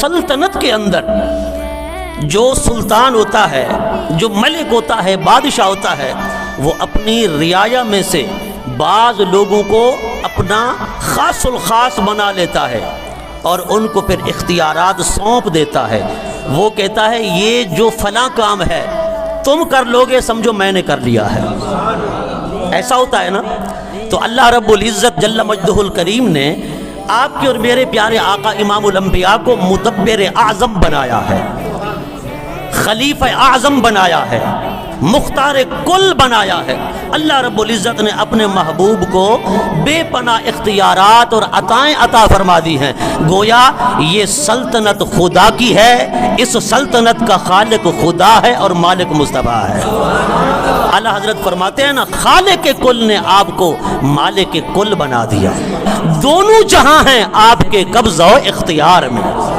سلطنت کے اندر جو سلطان ہوتا ہے، جو ملک ہوتا ہے، بادشاہ ہوتا ہے، وہ اپنی رعایا میں سے بعض لوگوں کو اپنا خاص الخاص بنا لیتا ہے اور ان کو پھر اختیارات سونپ دیتا ہے۔ وہ کہتا ہے یہ جو فلاں کام ہے تم کر لوگے، سمجھو میں نے کر لیا ہے۔ ایسا ہوتا ہے نا؟ تو اللہ رب العزت جل مجدہ الکریم نے آپ کے اور میرے پیارے آقا امام الانبیاء کو مدبر اعظم بنایا ہے، خلیفہ اعظم بنایا ہے، مختار کل بنایا ہے۔ اللہ رب العزت نے اپنے محبوب کو بے پناہ اختیارات اور عطائیں عطا فرما دی ہیں۔ گویا یہ سلطنت خدا کی ہے، اس سلطنت کا خالق خدا ہے اور مالک مصطفیٰ ہے۔ اعلیٰ حضرت فرماتے ہیں نا، خالق کل نے آپ کو مالک کل بنا دیا، دونوں جہاں ہیں آپ کے قبضہ و اختیار میں۔